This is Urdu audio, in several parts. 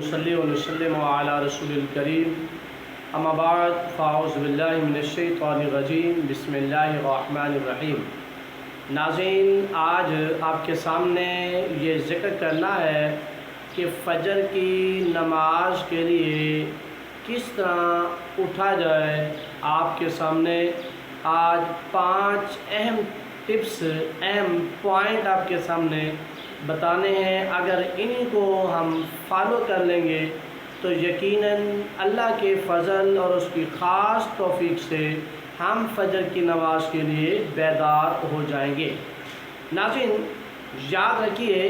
ونصلي ونسلم على رسول الكريم اما بعد فاعوذ باللہ من الشیطان الرجیم بسم اللہ الرحمن الرحیم۔ ناظرین، آج آپ کے سامنے یہ ذکر کرنا ہے کہ فجر کی نماز کے لیے کس طرح اٹھا جائے۔ آپ کے سامنے آج 5 اہم ٹپس، اہم پوائنٹ آپ کے سامنے بتانے ہیں۔ اگر انہی کو ہم فالو کر لیں گے تو یقیناً اللہ کے فضل اور اس کی خاص توفیق سے ہم فجر کی نماز کے لیے بیدار ہو جائیں گے۔ ناظرین، یاد رکھیے،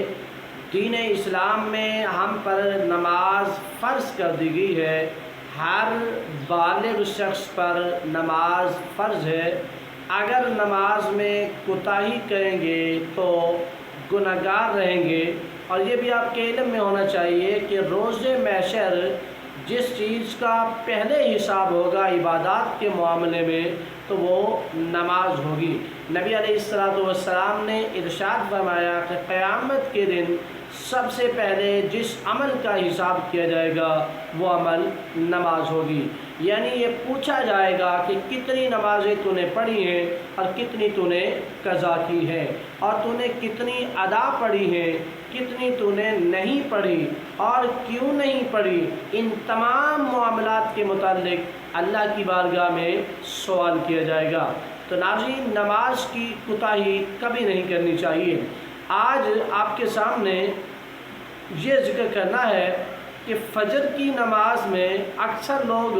دین اسلام میں ہم پر نماز فرض کر دی گئی ہے۔ ہر بالغ شخص پر نماز فرض ہے۔ اگر نماز میں کوتاہی کریں گے تو گنہگار رہیں گے۔ اور یہ بھی آپ کے علم میں ہونا چاہیے کہ روز محشر جس چیز کا پہلے حساب ہوگا عبادات کے معاملے میں تو وہ نماز ہوگی۔ نبی علیہ السلام نے ارشاد فرمایا کہ قیامت کے دن سب سے پہلے جس عمل کا حساب کیا جائے گا وہ عمل نماز ہوگی۔ یعنی یہ پوچھا جائے گا کہ کتنی نمازیں تو نے پڑھی ہیں اور کتنی تو نے قضا کی ہے، اور تو نے کتنی ادا پڑھی ہیں، کتنی تو نے نہیں پڑھی اور کیوں نہیں پڑھی۔ ان تمام معاملات کے متعلق اللہ کی بارگاہ میں سوال کیا جائے گا۔ تو ناظرین، نماز کی کوتاہی کبھی نہیں کرنی چاہیے۔ آج آپ کے سامنے یہ ذکر کرنا ہے کہ فجر کی نماز میں اکثر لوگ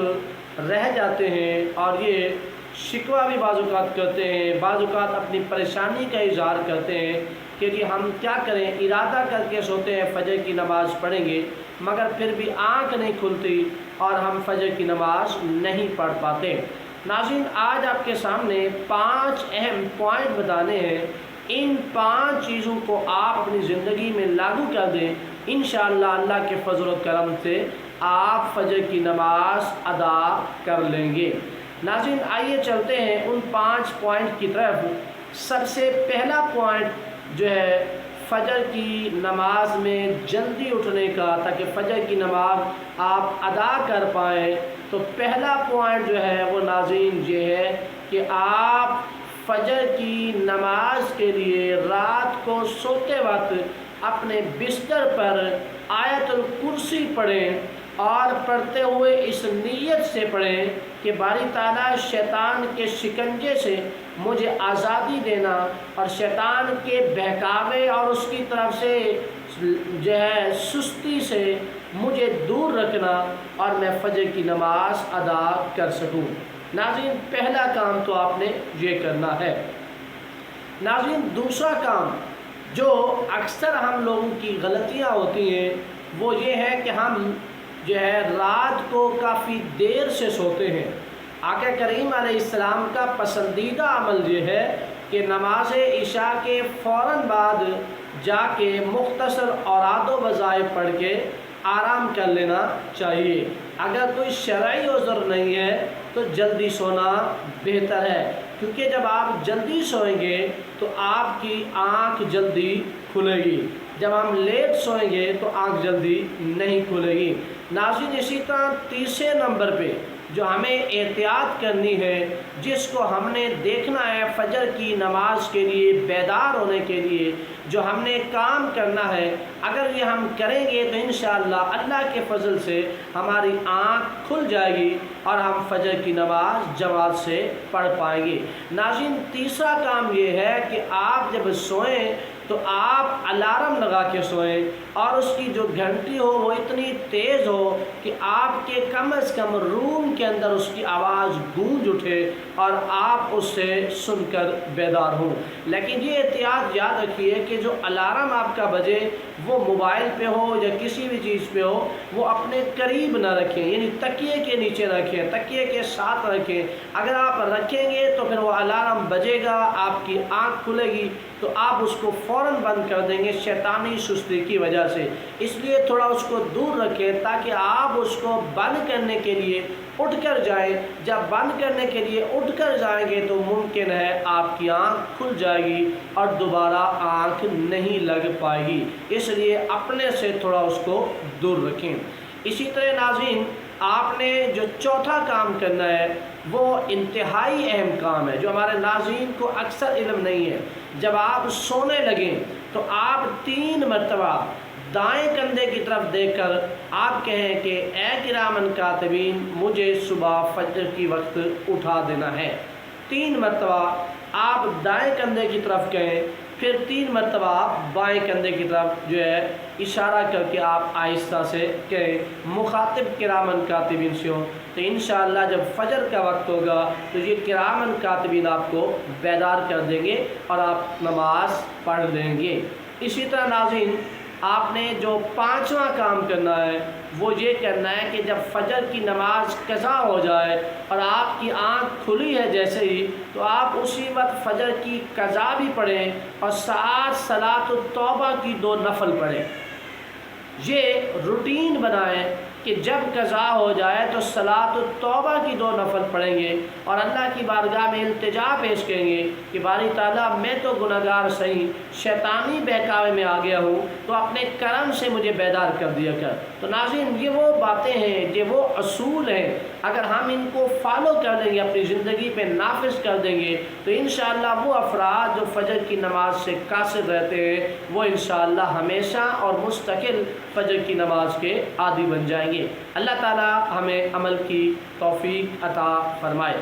رہ جاتے ہیں اور یہ شکوہ بھی بعض اوقات کرتے ہیں، بعض اوقات اپنی پریشانی کا اظہار کرتے ہیں کہ جی ہم کیا کریں، ارادہ کر کے سوتے ہیں فجر کی نماز پڑھیں گے، مگر پھر بھی آنکھ نہیں کھلتی اور ہم فجر کی نماز نہیں پڑھ پاتے۔ ناظرین، آج آپ کے سامنے 5 اہم پوائنٹ بتانے ہیں۔ ان 5 چیزوں کو آپ اپنی زندگی میں لاگو کر دیں، انشاءاللہ اللہ کے فضل و کرم سے آپ فجر کی نماز ادا کر لیں گے۔ ناظرین، آئیے چلتے ہیں ان 5 پوائنٹ کی طرف۔ سب سے پہلا پوائنٹ جو ہے فجر کی نماز میں جلدی اٹھنے کا، تاکہ فجر کی نماز آپ ادا کر پائیں، تو پہلا پوائنٹ جو ہے وہ ناظرین یہ ہے کہ آپ فجر کی نماز کے لیے رات کو سوتے وقت اپنے بستر پر آیت الکرسی پڑھیں، اور پڑھتے ہوئے اس نیت سے پڑھیں کہ باری تعالیٰ شیطان کے شکنجے سے مجھے آزادی دینا، اور شیطان کے بہکاوے اور اس کی طرف سے جو ہے سستی سے مجھے دور رکھنا، اور میں فجر کی نماز ادا کر سکوں۔ ناظرین، پہلا کام تو آپ نے یہ کرنا ہے۔ ناظرین، دوسرا کام جو اکثر ہم لوگوں کی غلطیاں ہوتی ہیں وہ یہ ہے کہ ہم جو ہے رات کو کافی دیر سے سوتے ہیں۔ آقا کریم علیہ السلام کا پسندیدہ عمل یہ ہے کہ نماز عشاء کے فوراً بعد جا کے مختصر اوراد و وظائف پڑھ کے آرام کر لینا چاہیے۔ اگر کوئی شرعی عذر نہیں ہے تو جلدی سونا بہتر ہے، کیونکہ جب آپ جلدی سوئیں گے تو آپ کی آنکھ جلدی کھلے گی، جب ہم لیٹ سوئیں گے تو آنکھ جلدی نہیں کھلے گی۔ ناظرین، اسی طرح تیسرے نمبر پہ جو ہمیں احتیاط کرنی ہے، جس کو ہم نے دیکھنا ہے فجر کی نماز کے لیے بیدار ہونے کے لیے جو ہم نے کام کرنا ہے، اگر یہ ہم کریں گے تو انشاءاللہ اللہ کے فضل سے ہماری آنکھ کھل جائے گی اور ہم فجر کی نماز جماعت سے پڑھ پائیں گے۔ ناظرین، تیسرا کام یہ ہے کہ آپ جب سوئیں تو آپ الارم لگا کے سوئیں، اور اس کی جو گھنٹی ہو وہ اتنی تیز ہو کہ آپ کے کم از کم روم کے اندر اس کی آواز گونج اٹھے اور آپ اس سے سن کر بیدار ہوں۔ لیکن یہ احتیاط یاد رکھیے کہ جو الارم آپ کا بجے وہ موبائل پہ ہو یا کسی بھی چیز پہ ہو، وہ اپنے قریب نہ رکھیں، یعنی تکیے کے نیچے رکھیں، تکیے کے ساتھ رکھیں۔ اگر آپ رکھیں گے تو پھر وہ الارم بجے گا، آپ کی آنکھ کھلے گی تو آپ اس کو فوراً بند کر دیں گے شیطانی سستی کی وجہ سے۔ اس لیے تھوڑا اس کو دور رکھیں تاکہ آپ اس کو بند کرنے کے لیے اٹھ کر جائیں۔ جب بند کرنے کے لیے اٹھ کر جائیں گے تو ممکن ہے آپ کی آنکھ کھل جائے گی اور دوبارہ آنکھ نہیں لگ پائے گی، اس لیے اپنے سے تھوڑا اس کو دور رکھیں۔ اسی طرح ناظرین آپ نے جو چوتھا کام کرنا ہے وہ انتہائی اہم کام ہے جو ہمارے ناظرین کو اکثر علم نہیں ہے۔ جب آپ سونے لگیں تو آپ 3 مرتبہ دائیں کندھے کی طرف دیکھ کر آپ کہیں کہ اے کرامن کاتبین مجھے صبح فجر کی وقت اٹھا دینا ہے۔ 3 مرتبہ آپ دائیں کندھے کی طرف کہیں، پھر 3 مرتبہ آپ بائیں کندھے کی طرف جو ہے اشارہ کر کے آپ آہستہ سے کہیں، مخاطب کرامن کاتبین سے ہوں، تو انشاءاللہ جب فجر کا وقت ہوگا تو یہ کرامن کاتبین آپ کو بیدار کر دیں گے اور آپ نماز پڑھ لیں گے۔ اسی طرح ناظرین آپ نے جو 5واں کام کرنا ہے وہ یہ کرنا ہے کہ جب فجر کی نماز قضا ہو جائے اور آپ کی آنکھ کھلی ہے جیسے ہی، تو آپ اسی وقت فجر کی قضا بھی پڑھیں اور ساتھ صلاۃ التوبہ کی 2 نفل پڑھیں۔ یہ روٹین بنائیں کہ جب قضا ہو جائے تو صلاۃ التوبہ کی 2 نفل پڑھیں گے اور اللہ کی بارگاہ میں التجا پیش کریں گے کہ باری تعالیٰ میں تو گناہگار صحیح شیطانی بہکاوے میں آ گیا ہوں، تو اپنے کرم سے مجھے بیدار کر دیا کر۔ تو ناظرین یہ وہ باتیں ہیں، یہ وہ اصول ہیں، اگر ہم ان کو فالو کر لیں گے، اپنی زندگی پہ نافذ کر دیں گے، تو انشاءاللہ وہ افراد جو فجر کی نماز سے قاصر رہتے ہیں وہ انشاءاللہ ہمیشہ اور مستقل فجر کی نماز کے عادی بن جائیں گے۔ اللہ تعالی ہمیں عمل کی توفیق عطا فرمائے۔